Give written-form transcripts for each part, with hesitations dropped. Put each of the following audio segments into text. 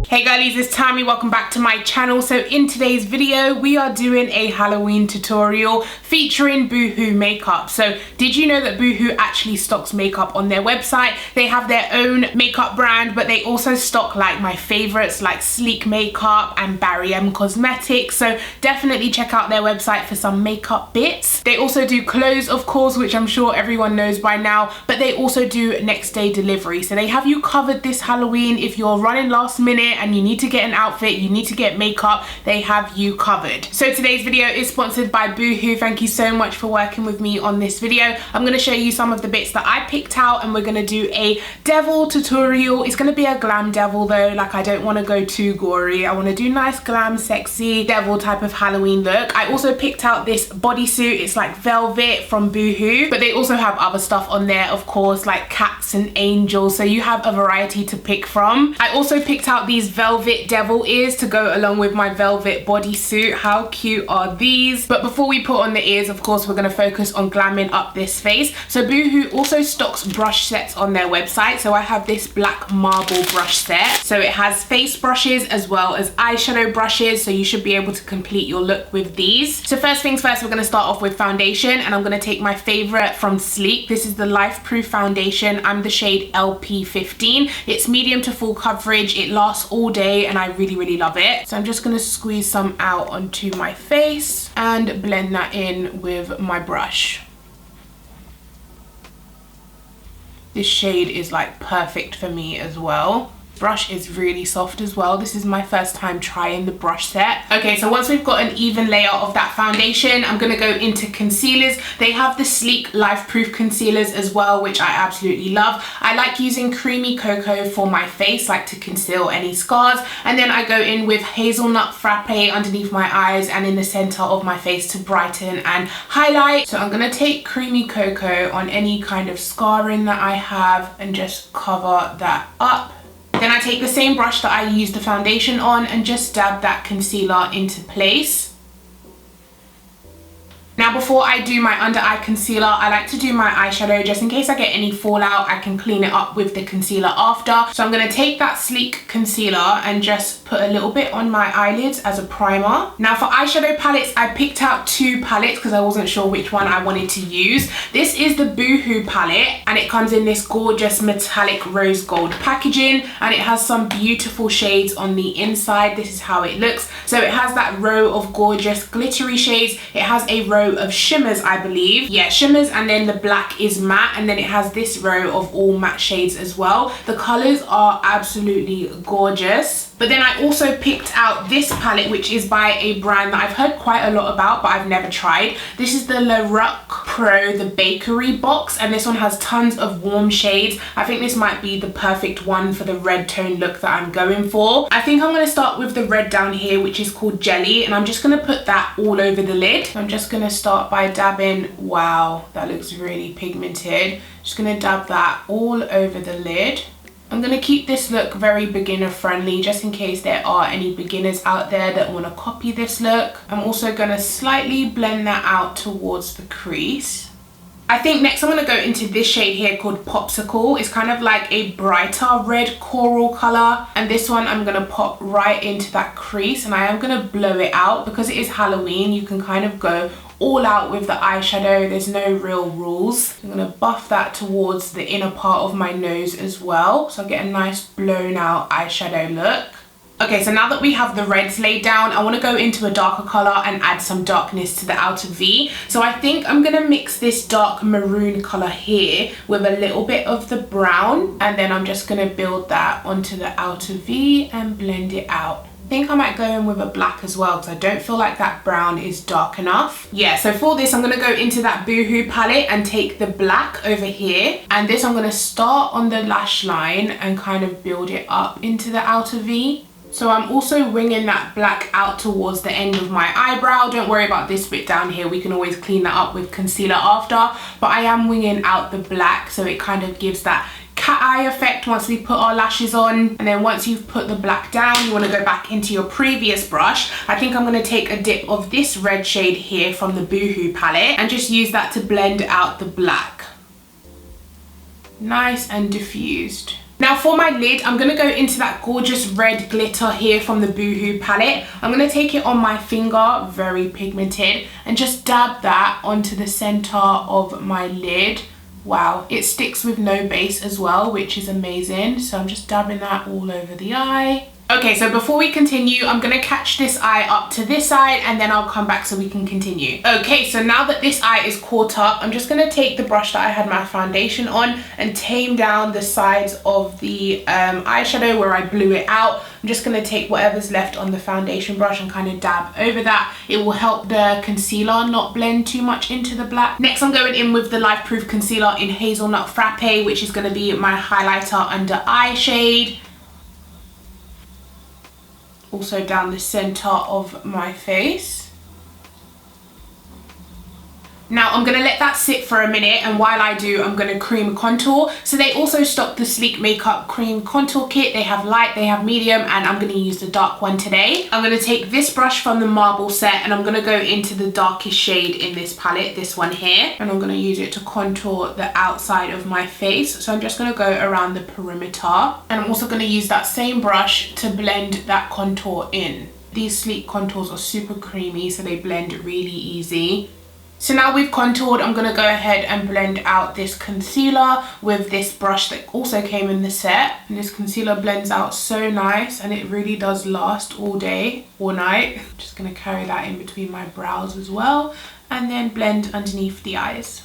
Hey girlies, it's Tammi. Welcome back to my channel. So in today's video, we are doing a Halloween tutorial featuring Boohoo makeup. So did you know that Boohoo actually stocks makeup on their website? They have their own makeup brand, but they also stock like my favorites like Sleek Makeup and Barry M Cosmetics. So definitely check out their website for some makeup bits. They also do clothes, of course, which I'm sure everyone knows by now, but they also do next day delivery. So they have you covered this Halloween. If you're running last minute and you need to get an outfit, you need to get makeup, they have you covered. So today's video is sponsored by Boohoo. Thank you so much for working with me on this video. I'm going to show you some of the bits that I picked out, and we're going to do a devil tutorial. It's going to be a glam devil though, like I don't want to go too gory. I want to do nice glam sexy devil type of Halloween look. I also picked out this bodysuit. It's like velvet from Boohoo, but they also have other stuff on there, of course, like cats and angels, so you have a variety to pick from. I also picked out these velvet devil ears to go along with my velvet bodysuit. How cute are these? But before we put on the ears, of course, we're going to focus on glamming up this face. So Boohoo also stocks brush sets on their website. So I have this black marble brush set. So it has face brushes as well as eyeshadow brushes, so you should be able to complete your look with these. So first things first, we're going to start off with foundation, and I'm going to take my favorite from Sleek. This is the Lifeproof foundation. I'm the shade LP15. It's medium to full coverage. It lasts all day and I really love it. So I'm just going to squeeze some out onto my face and blend that in with my brush. This shade is like perfect for me as well. Brush is really soft as well. This is my first time trying the brush set. Okay, so once we've got an even layer of that foundation, I'm gonna go into concealers. They have the Sleek Lifeproof concealers as well, which I absolutely love. I like using Creamy Cocoa for my face, like to conceal any scars. And then I go in with Hazelnut Frappe underneath my eyes and in the center of my face to brighten and highlight. So I'm gonna take Creamy Cocoa on any kind of scarring that I have and just cover that up. Then I take the same brush that I used the foundation on and just dab that concealer into place. Now before I do my under eye concealer, I like to do my eyeshadow just in case I get any fallout. I can clean it up with the concealer after. So I'm going to take that Sleek concealer and just put a little bit on my eyelids as a primer. Now for eyeshadow palettes, I picked out two palettes because I wasn't sure which one I wanted to use. This is the Boohoo palette and it comes in this gorgeous metallic rose gold packaging, and it has some beautiful shades on the inside. This is how it looks. So it has that row of gorgeous glittery shades. It has a row of shimmers, I believe. Yeah, shimmers, and then the black is matte, and then it has this row of all matte shades as well. The colors are absolutely gorgeous. But then I also picked out this palette, which is by a brand that I've heard quite a lot about, but I've never tried. This is the Le Roc Pro, the bakery box, and this one has tons of warm shades. I think this might be the perfect one for the red tone look that I'm going for. I think I'm going to start with the red down here, which is called Jelly, and I'm just going to put that all over the lid. I'm just going to start by dabbing. Wow, that looks really pigmented. Just going to dab that all over the lid. I'm going to keep this look very beginner friendly just in case there are any beginners out there that want to copy this look. I'm also going to slightly blend that out towards the crease. I think next I'm going to go into this shade here called Popsicle. It's kind of like a brighter red coral color, and this one I'm going to pop right into that crease, and I am going to blow it out because it is Halloween. You can kind of go all out with the eyeshadow. There's no real rules. I'm going to buff that towards the inner part of my nose as well, so I get a nice blown out eyeshadow look. Okay, so now that we have the reds laid down, I want to go into a darker color and add some darkness to the outer V. So I think I'm going to mix this dark maroon color here with a little bit of the brown, and then I'm just going to build that onto the outer V and blend it out. I think I might go in with a black as well because I don't feel like that brown is dark enough. Yeah, so for this I'm going to go into that Boohoo palette and take the black over here, and this I'm going to start on the lash line and kind of build it up into the outer V. So I'm also winging that black out towards the end of my eyebrow. Don't worry about this bit down here. We can always clean that up with concealer after. But I am winging out the black so it kind of gives that cat eye effect once we put our lashes on. And then once you've put the black down, you want to go back into your previous brush. I think I'm going to take a dip of this red shade here from the Boohoo palette and just use that to blend out the black. Nice and diffused. Now for my lid, I'm going to go into that gorgeous red glitter here from the Boohoo palette. I'm going to take it on my finger, very pigmented, and just dab that onto the center of my lid. Wow, it sticks with no base as well, which is amazing. So I'm just dabbing that all over the eye. Okay, so before we continue, I'm gonna catch this eye up to this side and then I'll come back so we can continue. Okay, so now that this eye is caught up, I'm just gonna take the brush that I had my foundation on and tame down the sides of the eyeshadow where I blew it out. I'm just gonna take whatever's left on the foundation brush and kind of dab over that. It will help the concealer not blend too much into the black. Next, I'm going in with the Lifeproof concealer in Hazelnut Frappe, which is gonna be my highlighter under eye shade. Also down the center of my face. Now I'm going to let that sit for a minute, and while I do, I'm going to cream contour. So they also stock the Sleek Makeup cream contour kit. They have light, they have medium, and I'm going to use the dark one today. I'm going to take this brush from the marble set and I'm going to go into the darkest shade in this palette, this one here, and I'm going to use it to contour the outside of my face. So I'm just going to go around the perimeter, and I'm also going to use that same brush to blend that contour in. These sleek contours are super creamy, so they blend really easy. So now we've contoured, I'm going to go ahead and blend out this concealer with this brush that also came in the set. And this concealer blends out so nice, and it really does last all day, all night. I'm just going to carry that in between my brows as well, and then blend underneath the eyes.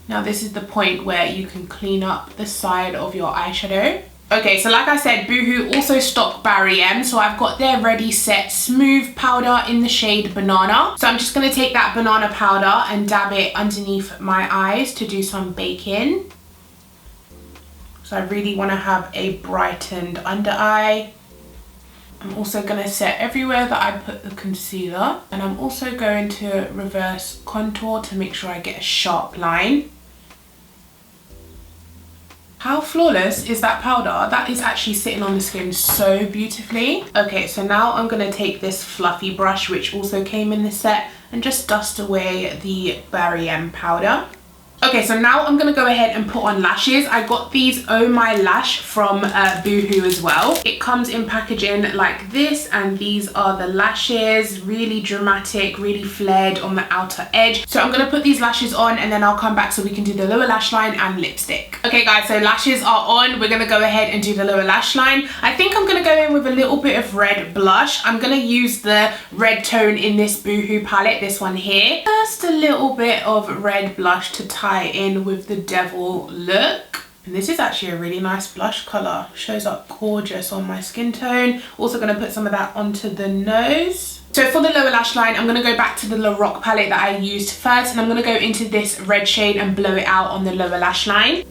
Now this is the point where you can clean up the side of your eyeshadow. Okay, so like I said, Boohoo also stock Barry M, so I've got their ready set smooth powder in the shade Banana. So I'm just going to take that banana powder and dab it underneath my eyes to do some baking. So I really want to have a brightened under eye. I'm also going to set everywhere that I put the concealer, and I'm also going to reverse contour to make sure I get a sharp line. How flawless is that powder? That is actually sitting on the skin so beautifully. Okay, so now I'm going to take this fluffy brush, which also came in the set, and just dust away the Barry M powder. Okay, so now I'm gonna go ahead and put on lashes. I got these Oh My Lash from Boohoo as well. It comes in packaging like this, and these are the lashes. Really dramatic, really flared on the outer edge. So I'm gonna put these lashes on, and then I'll come back so we can do the lower lash line and lipstick. Okay guys, so lashes are on. We're gonna go ahead and do the lower lash line. I think I'm gonna go in with a little bit of red blush. I'm gonna use the red tone in this Boohoo palette, this one here. Just a little bit of red blush to tie in with the devil look. And this is actually a really nice blush color, shows up gorgeous on my skin tone. Also going to put some of that onto the nose. So for the lower lash line, I'm going to go back to the La Roc palette that I used first, and I'm going to go into this red shade and blow it out on the lower lash line.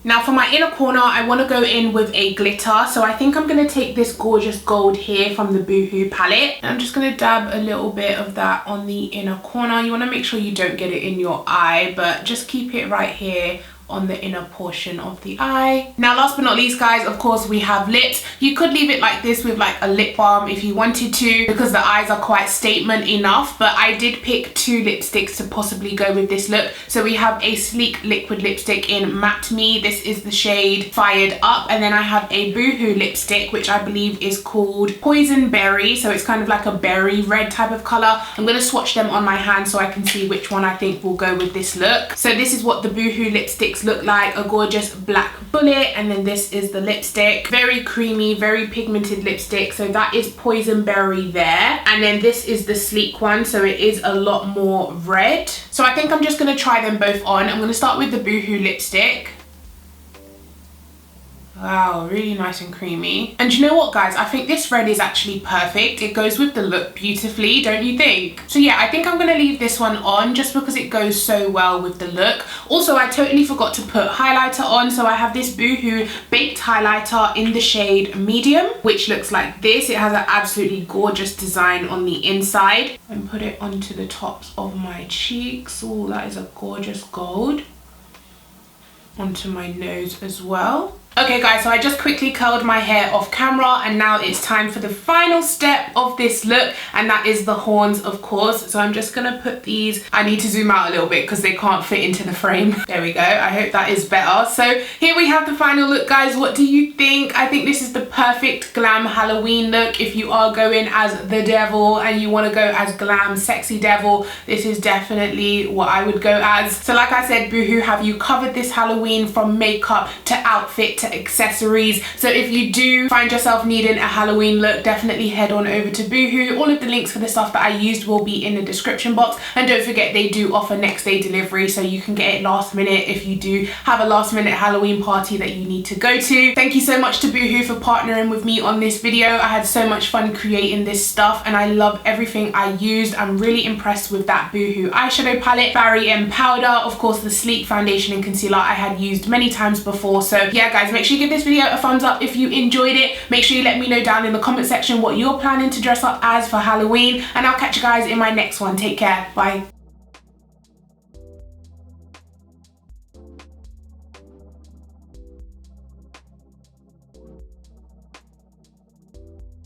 Now for my inner corner, I want to go in with a glitter. So I think I'm going to take this gorgeous gold here from the Boohoo palette. And I'm just going to dab a little bit of that on the inner corner. You want to make sure you don't get it in your eye, but just keep it right here on the inner portion of the eye. Now last but not least guys, of course we have lips. You could leave it like this with like a lip balm if you wanted to, because the eyes are quite statement enough, but I did pick two lipsticks to possibly go with this look. So we have a sleek liquid lipstick in Matte Me. This is the shade Fired Up, and then I have a Boohoo lipstick which I believe is called Poison Berry, so it's kind of like a berry red type of color. I'm going to swatch them on my hand so I can see which one I think will go with this look. So this is what the Boohoo lipstick look like, a gorgeous black bullet, and then this is the lipstick. Very creamy, very pigmented lipstick. So that is Poison Berry there, and then this is the sleek one, so it is a lot more red. So I think I'm just going to try them both on. I'm going to start with the Boohoo lipstick. Wow, really nice and creamy. And you know what guys, I think this red is actually perfect. It goes with the look beautifully, don't you think? So yeah, I think I'm gonna leave this one on just because it goes so well with the look. Also, I totally forgot to put highlighter on, so I have this Boohoo baked highlighter in the shade Medium, which looks like this. It has an absolutely gorgeous design on the inside. And put it onto the tops of my cheeks. Oh, that is a gorgeous gold. Onto my nose as well. Okay guys, so I just quickly curled my hair off camera, and now it's time for the final step of this look, and that is the horns, of course. So I'm just gonna put these, I need to zoom out a little bit because they can't fit into the frame. There we go, I hope that is better. So here we have the final look, guys. What do you think? I think this is the perfect glam Halloween look. If you are going as the devil and you want to go as glam sexy devil, this is definitely what I would go as. So like I said, Boohoo have you covered this Halloween from makeup to outfit to accessories. So if you do find yourself needing a Halloween look, definitely head on over to Boohoo. All of the links for the stuff that I used will be in the description box, and don't forget they do offer next day delivery, so you can get it last minute if you do have a last minute Halloween party that you need to go to. Thank you so much to Boohoo for partnering with me on this video. I had so much fun creating this stuff and I love everything I used. I'm really impressed with that Boohoo eyeshadow palette, Barry M powder, of course the sleek foundation and concealer I had used many times before. So yeah guys, make sure you give this video a thumbs up if you enjoyed it. Make sure you let me know down in the comment section what you're planning to dress up as for Halloween, and I'll catch you guys in my next one. Take care, bye.